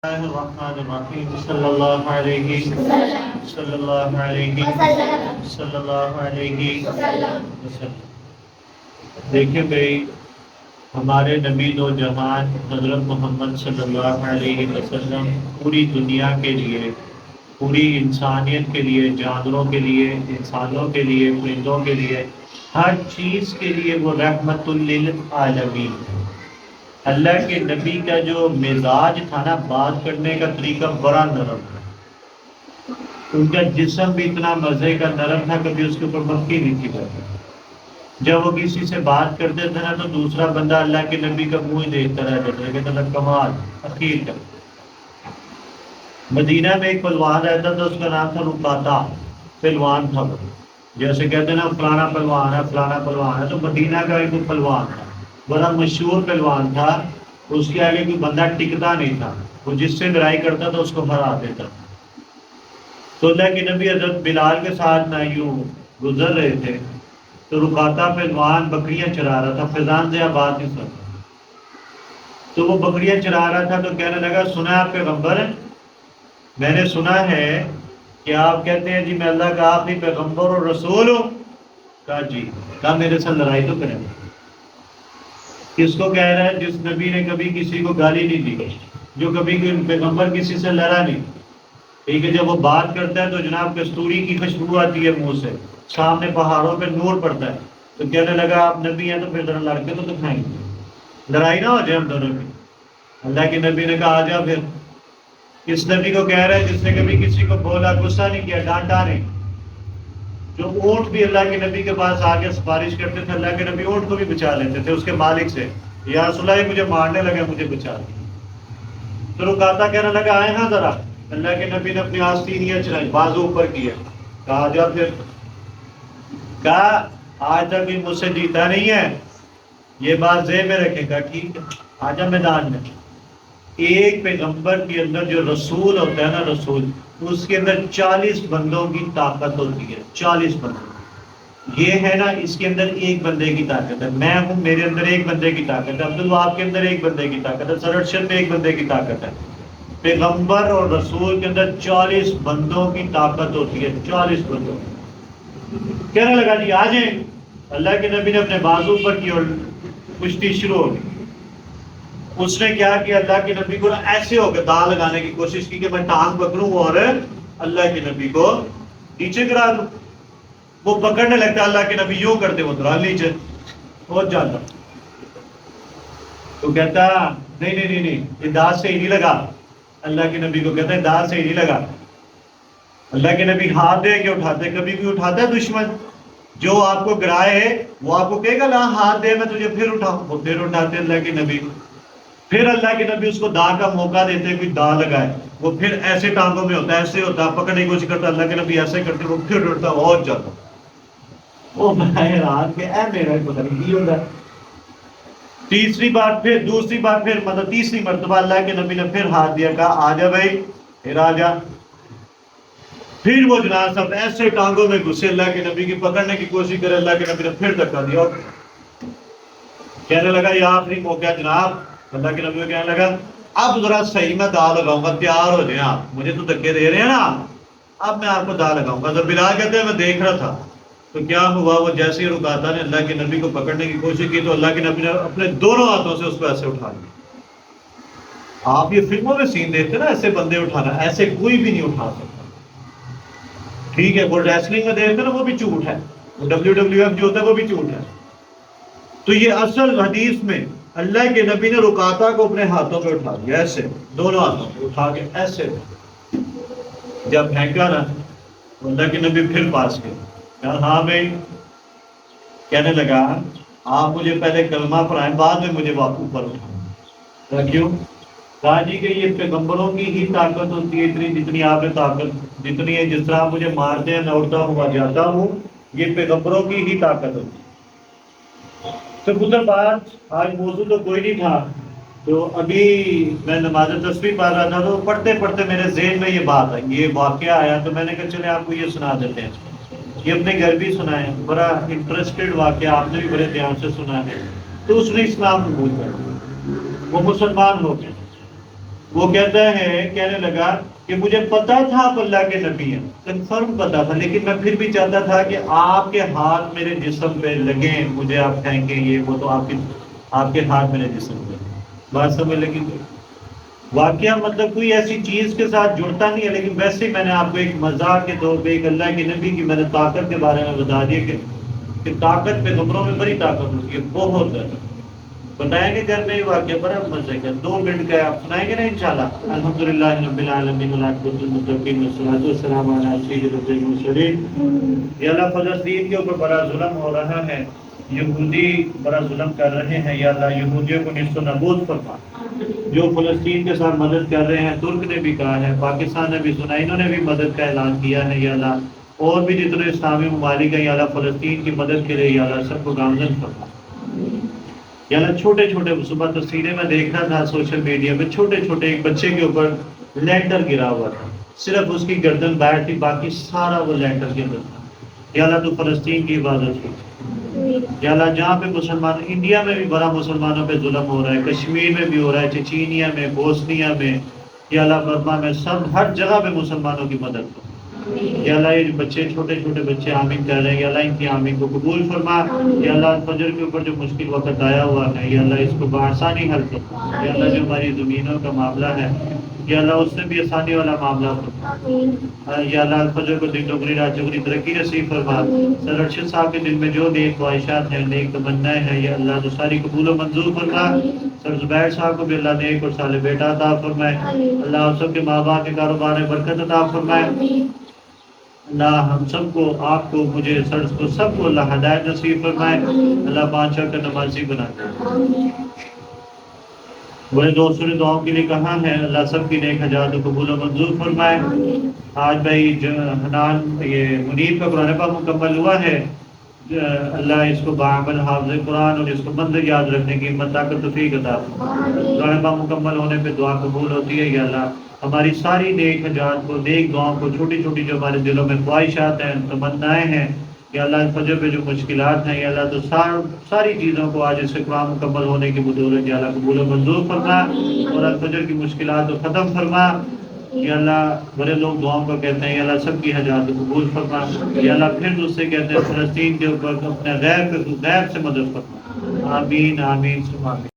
الله الرحمن الرحيم صلى الله عليه صلى الله عليه صلى الله عليه وسلم۔ دیکھیں بھائی، ہمارے نبی و جہان حضرت محمد صلی اللہ علیہ وسلم پوری دنیا کے لیے، پوری انسانیت کے لیے، جانوروں کے لیے، انسانوں کے لیے، پرندوں کے لیے، ہر چیز کے لیے وہ رحمت للعالمین۔ اللہ کے نبی کا جو مزاج تھا نا، بات کرنے کا طریقہ بڑا نرم تھا۔ ان کا جسم بھی اتنا مزے کا نرم تھا، کبھی اس کے اوپر مکھی نہیں تھی کرتی۔ جب وہ کسی سے بات کرتے تھے نا تو دوسرا بندہ اللہ کے نبی کا منہ ہی دیکھتا رہ جاتا ہے، کہتا تھا کمال اخیر کا۔ مدینہ میں ایک پہلوان رہتا تھا، اس کا نام تھا رقاطہ، پہلوان تھا وہ۔ جیسے کہتے ہیں نا فلانا پہلوان ہے، فلانا پہلوان ہے، تو مدینہ کا ایک پہلوان تھا، بڑا مشہور پہلوان تھا۔ اس کے آگے کوئی بندہ ٹکتا نہیں تھا، وہ جس سے لڑائی کرتا تھا اس کو ہرا دیتا تھا۔ تو اللہ کے نبی حضرت بلال کے ساتھ نہ یوں گزر رہے تھے تو رقاطہ پہلوان بکریاں چرا رہا تھا، فیضان سے بات نہیں سنتا۔ تو وہ بکریاں چرا رہا تھا تو کہنے لگا، سنا آپ پیغمبر، میں نے سنا ہے کہ آپ کہتے ہیں جی میں اللہ کا آخری پیغمبر اور رسول ہوں۔ کہا جی۔ کہا میرے ساتھ لڑائی تو کریں۔ کس کو کہہ رہا ہے؟ جس نبی نے کبھی کسی کو گالی نہیں دی، جو کبھی پیغمبر کسی سے لڑا نہیں۔ ٹھیک ہے، جب وہ بات کرتا ہے تو جناب کستوری کی خوشبو آتی ہے منہ سے، سامنے پہاڑوں پہ نور پڑتا ہے۔ تو کہنے لگا آپ نبی ہیں تو پھر ذرا لڑ کے تو دکھائیں گے، لڑائی نہ ہو جائے ہم دونوں کی۔ اللہ کے نبی نے کہا آ جا پھر۔ اس نبی کو کہہ رہا ہے جس نے کبھی کسی کو بولا، غصہ نہیں کیا، ڈانٹا نہیں۔ جو اونٹ بھی اللہ کے نبی کے پاس آ کے سفارش کرتے تھے، اللہ کے نبی اونٹ کو بھی بچا لیتے تھے اس کے مالک سے، یا رسول اللہ مجھے مارنے لگے، مجھے بچا دیا۔ تو رقاطہ کہنے لگا آئے ہاں ذرا۔ اللہ کے نبی نے اپنی آستینیاں چلائی، بازو اوپر کیا، کہا جا پھر۔ کہا آج تک بھی مجھ سے جیتا نہیں ہے، یہ بات ذہن میں رکھے گا، ٹھیک ہے آجا میدان میں۔ ایک پیغمبر کے اندر جو رسول ہوتا ہے نا، رسول، اس کے اندر 40 بندوں کی طاقت ہوتی ہے، 40 بندوں۔ یہ ہے نا، اس کے اندر ایک بندے کی طاقت ہے، میں ہوں میرے اندر ایک بندے کی طاقت ہے، عبدالوہاب کے اندر ایک بندے کی طاقت ہے، سر ارشد میں ایک بندے کی طاقت ہے۔ پیغمبر اور رسول کے اندر 40 بندوں کی طاقت ہوتی ہے، 40 بندوں۔ کہنے لگا جی آ جائیں۔ اللہ کے نبی نے اپنے بازو پر کی اور کشتی شروع ہو گئی۔ اس نے کیا کیا، اللہ کے نبی کو ایسے ہو کے داغ لگانے کی کوشش کی کہ میں ٹانگ پکڑوں اور اللہ کے نبی کو نیچے گرا دوں۔ وہ پکڑنے لگتا، اللہ کے نبی یوں کرتے، وہ درا نیچے پہنچ جاتا۔ تو کہتا نہیں نہیں نہیں نہیں، یہ داغ سے ہی نہیں لگا۔ اللہ کے نبی کو کہتا ہے داغ سے ہی نہیں لگا۔ اللہ کے نبی ہاتھ دے کے اٹھاتے، کبھی کوئی اٹھاتا ہے دشمن جو آپ کو گرائے ہے، وہ آپ کو کہے گا لا ہاتھ دے میں تجھے پھر اٹھاؤں، وہ پھر اٹھاتے اللہ کے نبی۔ پھر اللہ کے نبی اس کو داغ کا موقع دیتے، کوئی داغ لگائے، وہ پھر ایسے ٹانگوں میں ہوتا ہے، ایسے ہوتا ہے، پکڑنے کی کوشش کرتا، اللہ کے نبی ایسے کرتے، وہ پھر اٹھتا اور جاتا۔ وہ میں حیران کہ اے میرا پتہ نہیں کی ہوتا ہے۔ تیسری بار پھر، دوسری بار پھر، مطلب تیسری مرتبہ اللہ کے نبی نے پھر ہاتھ دیا، کہا آ جا بھائی، پھر آ جا۔ پھر وہ جناب سب ایسے ٹانگوں میں گھسے، اللہ کے نبی کی پکڑنے کی کوشش کرے، اللہ کے نبی نے پھر دھکا دیا۔ کہنے لگا یہ آخری موقع ہے جناب۔ اللہ کے نبی کو کہنے لگا اب ذرا صحیح میں داغ لگاؤں گا، تیار ہو جائیں آپ، مجھے تو دھکے دے رہے ہیں نا، اب میں آپ کو داغ لگاؤں گا۔ تو بلال کہتے ہیں میں دیکھ رہا تھا تو کیا ہوا، وہ جیسے ہی رقاطہ نے اللہ کے نبی کو پکڑنے کی کوشش کی تو اللہ کے نبی نے اپنے دونوں ہاتھوں سے اس کو ایسے اٹھا لیا۔ آپ یہ فلموں میں سین دیکھتے نا، ایسے بندے اٹھانا، ایسے کوئی بھی نہیں اٹھا سکتا۔ ٹھیک ہے، وہ ریسلنگ میں دیکھتے نا، وہ بھی جھوٹ ہے، وہ WWF جو ہوتا ہے وہ بھی جھوٹ ہے۔ تو یہ اصل حدیث میں اللہ کے نبی نے رقاطہ کو اپنے ہاتھوں پہ اٹھا دیا، ایسے دونوں ہاتھوں پہ اٹھا کے ایسے۔ جب پھینکا نا تو اللہ کے نبی پھر پاس گئے، کہا ہاں بھائی۔ کہنے لگا آپ مجھے پہلے کلمہ پڑھائیں، بعد میں مجھے اوپر اٹھائیں۔ کیوں؟ کہا جی کہ یہ پیغمبروں کی ہی طاقت ہوتی ہے اتنی جتنی آپ نے طاقت جتنی ہے، جس طرح مجھے مارتے ہیں میں اٹھتا ہوں جاتا ہوں، یہ پیغمبروں کی ہی طاقت ہوتی ہے۔ تو خود بات آج موضوع تو کوئی نہیں تھا، تو ابھی میں نماز تسبیح پڑھ رہا تھا تو پڑھتے پڑھتے میرے ذہن میں یہ بات آئی، یہ واقعہ آیا، تو میں نے کہا چلے آپ کو یہ سنا دیتے ہیں، یہ اپنے گھر بھی سنائیں، بڑا انٹرسٹڈ واقعہ، آپ نے بھی بڑے دھیان سے سنا ہے۔ تو اس نے اسلام قبول کر لیا، وہ مسلمان ہو گیا۔ وہ کہتا ہے، کہنے لگا کہ مجھے پتا تھا آپ اللہ کے نبی ہیں، کنفرم پتا تھا، لیکن میں پھر بھی چاہتا تھا کہ آپ کے ہاتھ میرے جسم پہ لگیں، مجھے آپ کہیں گے یہ وہ، تو آپ کے ہاتھ میرے جسم پہ بات سمجھ لگی۔ واقعہ مطلب کوئی ایسی چیز کے ساتھ جڑتا نہیں ہے، لیکن ویسے ہی میں نے آپ کو ایک مزاق کے طور پہ ایک اللہ کے نبی کی میں نے طاقت کے بارے میں بتا دیا کہ طاقت پیغمبروں میں بڑی طاقت ہوتی ہے، بہت زیادہ۔ بتائیں گے گھر میں یہ واقعہ بڑا مزے کا، 2 منٹ کا ہے، آپ سنائیں گے نا انشاءاللہ۔ الحمدللہ رب العالمین والعاقبۃ للمتقین والصلاۃ والسلام علی سیدنا المرسلین۔ یہ اللہ فلسطین کے اوپر بڑا ظلم ہو رہا ہے، یہودی بڑا ظلم کر رہے ہیں، یا اللہ یہودیوں کو نیست و نابود فرما۔ جو فلسطین کے ساتھ مدد کر رہے ہیں، ترک نے بھی کہا ہے، پاکستان نے بھی سنا، انہوں نے بھی مدد کا اعلان کیا ہے، یا اللہ اور بھی جتنے اسلامی ممالک ہیں، یا اللہ فلسطین کی مدد کے لیے یا اللہ سب کو گامزن فرما۔ یا اللہ چھوٹے چھوٹے صبح تصویریں میں دیکھ رہا تھا سوشل میڈیا پہ، چھوٹے چھوٹے ایک بچے کے اوپر لینڈر گرا ہوا تھا، صرف اس کی گردن باہر تھی، باقی سارا وہ لینڈر کے اندر تھا۔ یا اللہ تو فلسطین کی حفاظت کی۔ یا اللہ جہاں پہ مسلمان، انڈیا میں بھی بڑا مسلمانوں پہ ظلم ہو رہا ہے، کشمیر میں بھی ہو رہا ہے، چچینیا میں، بوسنیا میں، یا اللہ برما میں، سب ہر جگہ پہ مسلمانوں کی مدد کرو۔ یا اللہ یہ بچے چھوٹے چھوٹے بچے آمین کہہ رہے ہیں، یا اللہ ان کی آمین کو قبول فرما۔ یا اللہ فجر کے اوپر جو مشکل وقت آیا ہوا ہے، یا اللہ اس کو بآسانی حل کر۔ یا اللہ جو ہماری زمینوں کا معاملہ ہے، یا اللہ اس سے بھی آسانی والا معاملہ فرما۔ یا اللہ فجر کو دن دوگنی رات چوگنی ترقی نصیب فرما۔ سر ارشد صاحب کے دل میں جو نیک خواہشات ہیں، نیک تمنائیں ہیں، یا اللہ تو ساری قبول و منظور فرما۔ سر زبیر صاحب کو بھی اللہ نیک اور صالح بیٹا عطا فرمائے۔ اللہ آپ سب کے ماں باپ کے کاروبار میں برکت عطا فرمائے۔ اللہ ہم سب کو، آپ کو، مجھے، سر کو، سب کو اللہ ہدایت نصیب فرمائے۔ اللہ 5 وقت کا نمازی بنا دے۔ بڑے دوستوں نے دعاؤں کے لیے کہا ہے، اللہ سب کی نیک حاجات کو قبول و منظور فرمائے۔ آج بھائی حنان یہ منیر کا قرآن پاک مکمل ہوا ہے، اللہ اس کو بعمل حافظ قرآن اور اس کو منظر یاد رکھنے کی ہمت طاقت توفیق عطا فرمائے۔ قرآن پاک مکمل ہونے پہ دعا قبول ہوتی ہے۔ یا اللہ ہماری ساری نیک حاجات کو، نیک دعاؤں کو، چھوٹی چھوٹی جو ہمارے دلوں میں خواہشات ہیں، تمنائیں ہیں، یا اللہ فجر پہ جو مشکلات ہیں، یا اللہ تو ساری چیزوں کو آج اس سے قرآن مکمل ہونے کی بدولت یا اللہ قبول و منظور فرما، اور الفجر کی مشکلات کو ختم فرما۔ یا اللہ بڑے لوگ دعاؤں کا کہتے ہیں، یا اللہ سب کی حاجات کو قبول فرما۔ یا اللہ پھر اس سے کہتے ہیں فلسطین کے اوپر اپنے غیر سے مدد فرما۔ آمین آمین ثم آمین۔